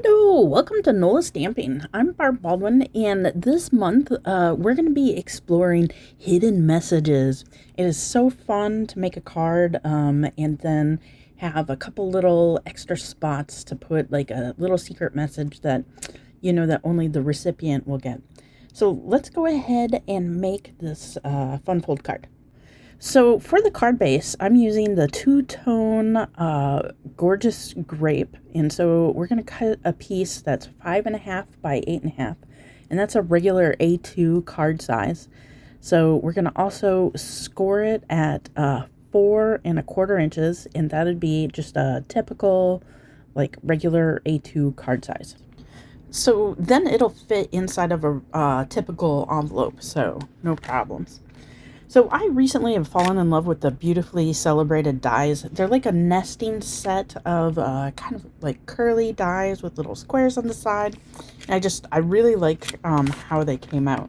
Hello, welcome to NOLA Stamping. I'm Barb Baldwin, and this month we're going to be exploring hidden messages. It is so fun to make a card and then have a couple little extra spots to put like a little secret message that that only the recipient will get. So let's go ahead and make this fun fold card. So for the card base, I'm using the two-tone gorgeous grape, and so we're going to cut a piece that's 5.5 by 8.5, and that's a regular A2 card size. So we're going to also score it at 4.25 inches, and that would be just a typical, like regular A2 card size. So then it'll fit inside of a typical envelope, so no problems. So I recently have fallen in love with the beautifully celebrated dies. They're like a nesting set of kind of like curly dies with little squares on the side. And I really like how they came out.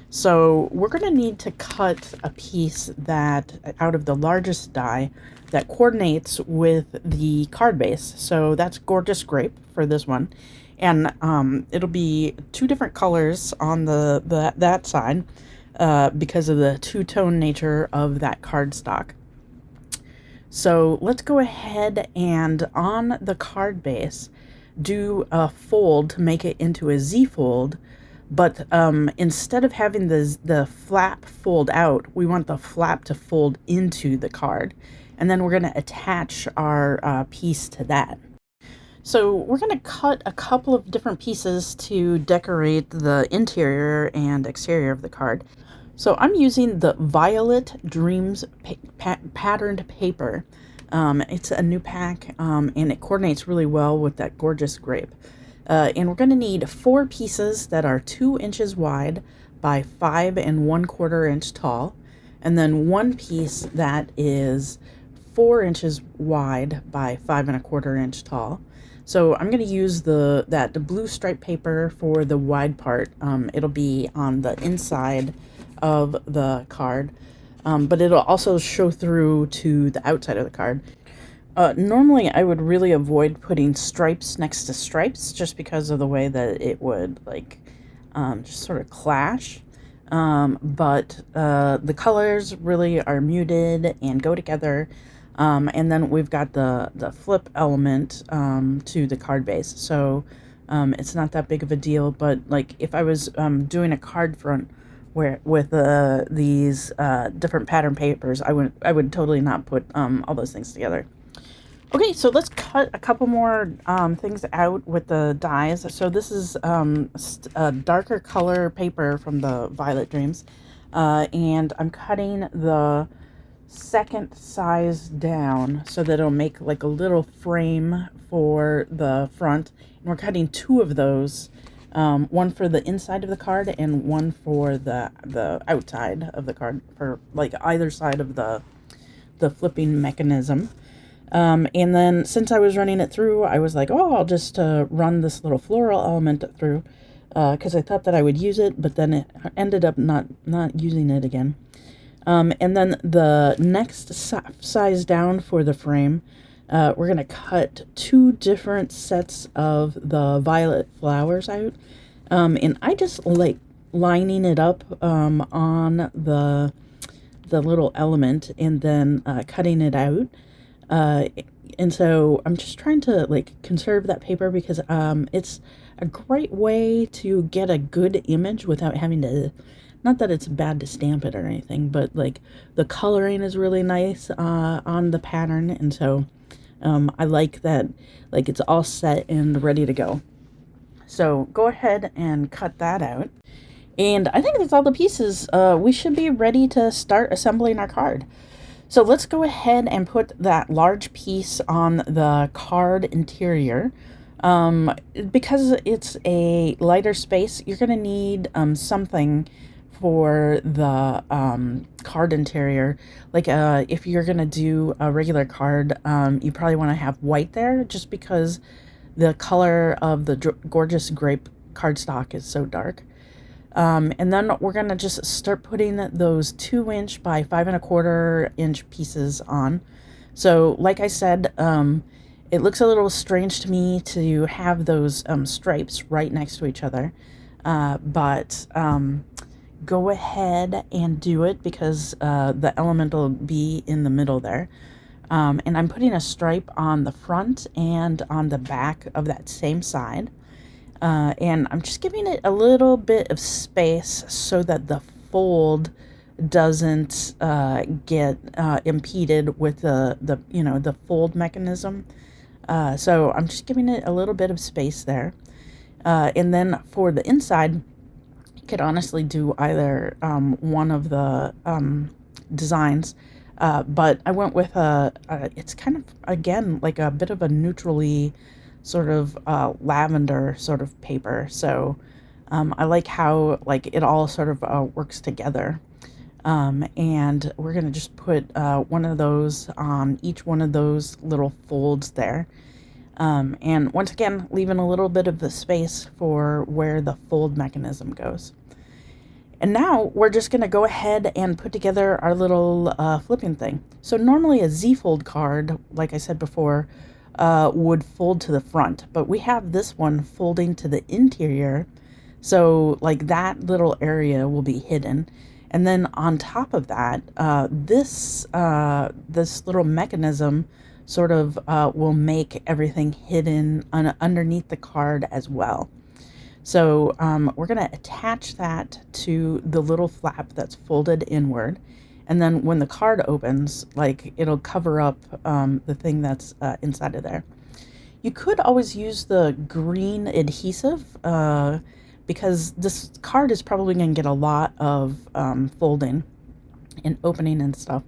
So we're going to need to cut a piece that out of the largest die that coordinates with the card base. So that's Gorgeous Grape for this one. And it'll be two different colors on that side. Because of the two-tone nature of that cardstock. So let's go ahead and on the card base do a fold to make it into a Z fold, but instead of having the flap fold out, we want the flap to fold into the card, and then we're going to attach our piece to that. So we're going to cut a couple of different pieces to decorate the interior and exterior of the card. So I'm using the Violet Dreams patterned paper. It's a new pack and it coordinates really well with that gorgeous grape. And we're going to need 4 pieces that are 2 inches wide by 5.25 inch tall. And then 1 piece that is 4 inches wide by 5.25 inch tall. So I'm going to use the blue stripe paper for the wide part. It'll be on the inside of the card, but it'll also show through to the outside of the card. Normally I would really avoid putting stripes next to stripes just because of the way that it would like just sort of clash. But the colors really are muted and go together. And then we've got the flip element to the card base. So it's not that big of a deal, but like if I was doing a card front with these different pattern papers, I would totally not put all those things together. Okay, so let's cut a couple more things out with the dies. So this is a darker color paper from the Violet Dreams, and I'm cutting the second size down so that it'll make like a little frame for the front, and we're cutting 2 of those. One for the inside of the card and one for the outside of the card, for like either side of the flipping mechanism. And then since I was running it through, I was like, oh, I'll just run this little floral element through because I thought that I would use it, but then it ended up not using it again. And then the next size down for the frame, we're going to cut 2 different sets of the violet flowers out. And I just like lining it up on the little element and then cutting it out. And so I'm just trying to like conserve that paper because it's a great way to get a good image without having to, not that it's bad to stamp it or anything, but like the coloring is really nice on the pattern. And so I like that, like it's all set and ready to go. So go ahead and cut that out. And I think that's all the pieces. We should be ready to start assembling our card. So let's go ahead and put that large piece on the card interior. Because it's a lighter space, you're going to need something for the card interior. Like if you're gonna do a regular card, you probably want to have white there just because the color of the gorgeous grape cardstock is so dark. And then we're gonna just start putting those 2 inch by 5.25 inch pieces on. So like I said, It looks a little strange to me to have those stripes right next to each other, but go ahead and do it because the element will be in the middle there. And I'm putting a stripe on the front and on the back of that same side. And I'm just giving it a little bit of space so that the fold doesn't get impeded with the fold mechanism. So I'm just giving it a little bit of space there. And then for the inside, you could honestly do either one of the designs, but I went with it's kind of, again, like a bit of a neutrally sort of lavender sort of paper. So I like how like it all sort of works together. And we're going to just put one of those on each one of those little folds there. And once again, leaving a little bit of the space for where the fold mechanism goes. And now we're just going to go ahead and put together our little flipping thing. So normally a Z-fold card, like I said before, would fold to the front, but we have this one folding to the interior. So like that little area will be hidden. And then on top of that, this little mechanism sort of will make everything hidden underneath the card as well. So we're going to attach that to the little flap that's folded inward. And then when the card opens, like it'll cover up the thing that's inside of there. You could always use the green adhesive because this card is probably going to get a lot of folding and opening and stuff.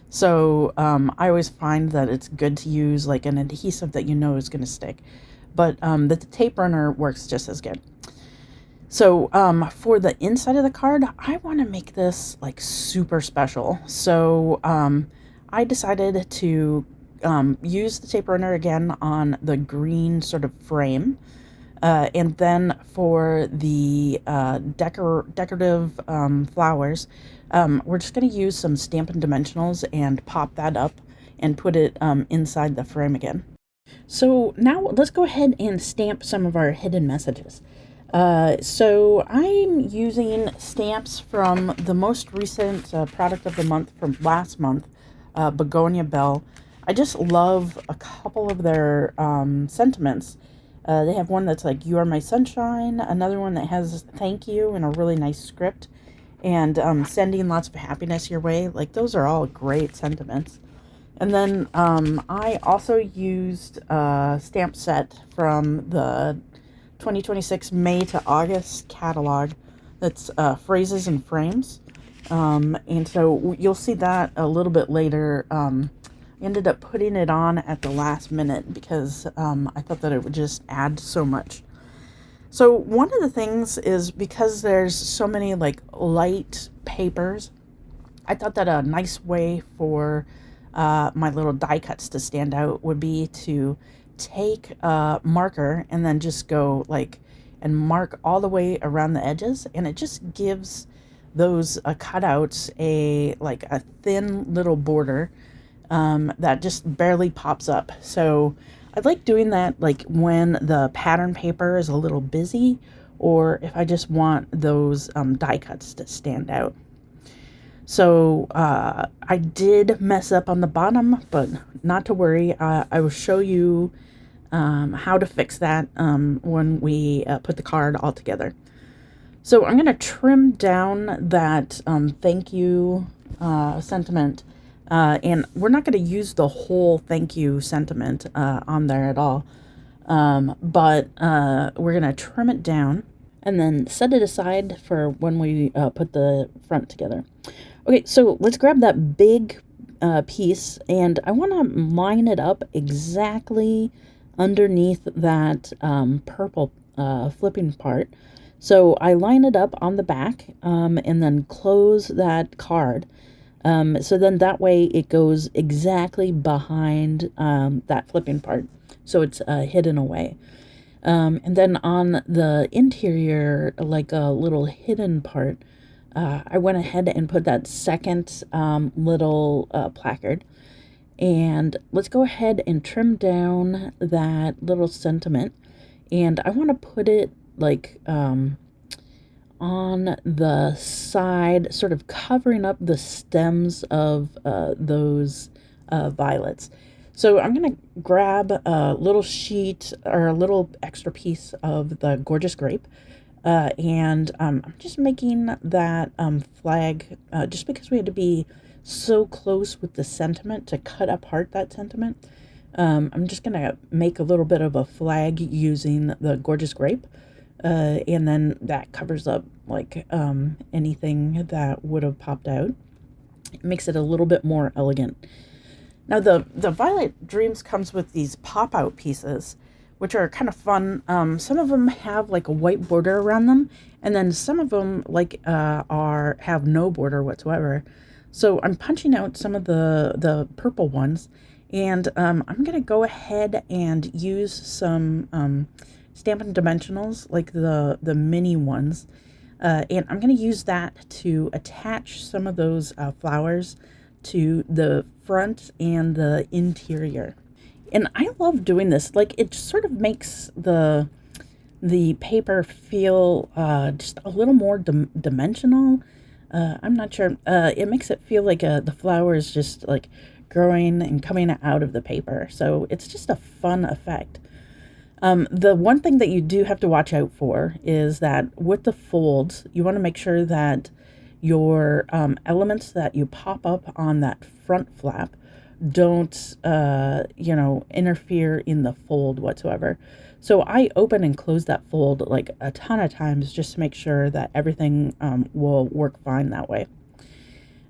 So I always find that it's good to use like an adhesive that you know is going to stick. But the tape runner works just as good. So for the inside of the card, I want to make this like super special. So I decided to use the tape runner again on the green sort of frame. And then for the decorative flowers, we're just going to use some Stampin' Dimensionals and pop that up and put it inside the frame again. So now let's go ahead and stamp some of our hidden messages. So I'm using stamps from the most recent product of the month from last month, Begonia Belle. I just love a couple of their sentiments. They have one that's like, "You are my sunshine," another one that has "thank you" and a really nice script, and sending lots of happiness your way. Like those are all great sentiments. And then I also used a stamp set from the 2026 May to August catalog that's phrases and frames. And so you'll see that a little bit later. I ended up putting it on at the last minute because I thought that it would just add so much. So one of the things is because there's so many like light papers, I thought that a nice way for my little die cuts to stand out would be to take a marker and then just go like and mark all the way around the edges, and it just gives those cutouts a thin little border that just barely pops up. So I like doing that like when the pattern paper is a little busy, or if I just want those die cuts to stand out. So I did mess up on the bottom, but not to worry. I will show you how to fix that when we put the card all together. So I'm going to trim down that thank you sentiment, and we're not going to use the whole thank you sentiment on there at all, but we're going to trim it down and then set it aside for when we put the front together. Okay, so let's grab that big piece, and I want to line it up exactly underneath that purple flipping part. So I line it up on the back and then close that card. So then that way it goes exactly behind that flipping part. So it's hidden away. And then on the interior, like a little hidden part, I went ahead and put that second little placard. And let's go ahead and trim down that little sentiment. And I want to put it like on the side, sort of covering up the stems of those violets. So I'm going to grab a little sheet or a little extra piece of the gorgeous grape. And I'm just making that flag just because we had to be so close with the sentiment to cut apart that sentiment. I'm just going to make a little bit of a flag using the gorgeous grape. And then that covers up like anything that would have popped out. It makes it a little bit more elegant. Now the Violet Dreams comes with these pop-out pieces, which are kind of fun. Some of them have like a white border around them, and then some of them like have no border whatsoever. So I'm punching out some of the purple ones, and I'm gonna go ahead and use some Stampin' Dimensionals, like the mini ones, and I'm going to use that to attach some of those flowers to the front and the interior. And I love doing this. Like, it sort of makes the paper feel just a little more dimensional. I'm not sure. It makes it feel like the flower is just like growing and coming out of the paper. So it's just a fun effect. The one thing that you do have to watch out for is that with the folds, you want to make sure that your elements that you pop up on that front flap don't, interfere in the fold whatsoever. So I open and close that fold like a ton of times just to make sure that everything will work fine that way.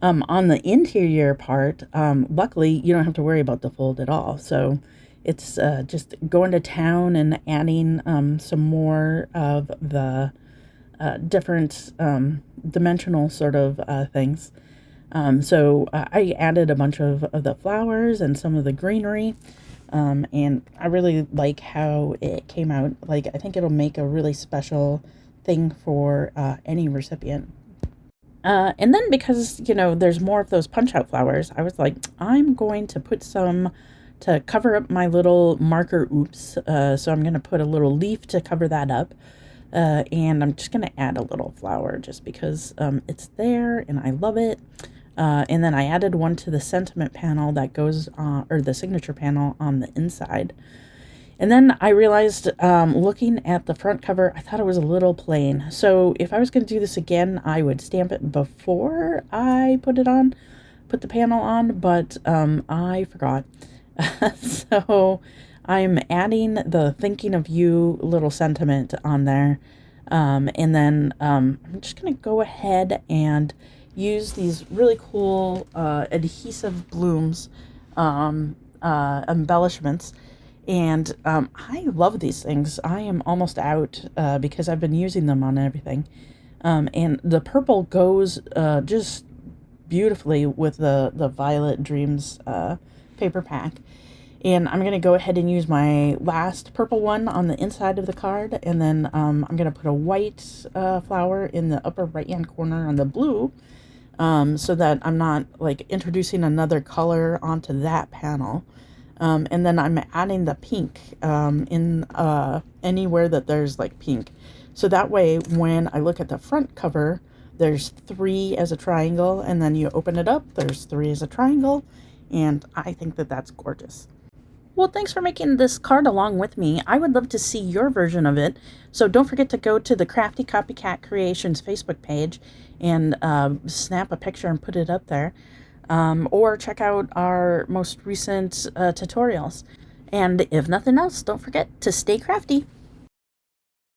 On the interior part, luckily you don't have to worry about the fold at all. So it's just going to town and adding some more of the different dimensional sort of things. So I added a bunch of the flowers and some of the greenery, and I really like how it came out. Like, I think it'll make a really special thing for any recipient. And then because, there's more of those punch-out flowers, I was like, I'm going to put some to cover up my little marker oops. So I'm going to put a little leaf to cover that up. And I'm just going to add a little flower just because it's there and I love it. And then I added one to the sentiment panel that goes on, or the signature panel on the inside. And then I realized, looking at the front cover, I thought it was a little plain. So if I was going to do this again, I would stamp it before I put the panel on, but I forgot. So I'm adding the thinking of you little sentiment on there. And then I'm just going to go ahead and use these really cool adhesive blooms embellishments. And I love these things. I am almost out because I've been using them on everything. And the purple goes just beautifully with the Violet Dreams paper pack. And I'm going to go ahead and use my last purple one on the inside of the card. And then I'm going to put a white flower in the upper right-hand corner on the blue, so that I'm not like introducing another color onto that panel. And then I'm adding the pink in anywhere that there's like pink. So that way when I look at the front cover, there's 3 as a triangle, and then you open it up, there's 3 as a triangle, and I think that that's gorgeous. Well, thanks for making this card along with me. I would love to see your version of it. So don't forget to go to the Crafty Copycat Creations Facebook page and snap a picture and put it up there. Or check out our most recent tutorials. And if nothing else, don't forget to stay crafty.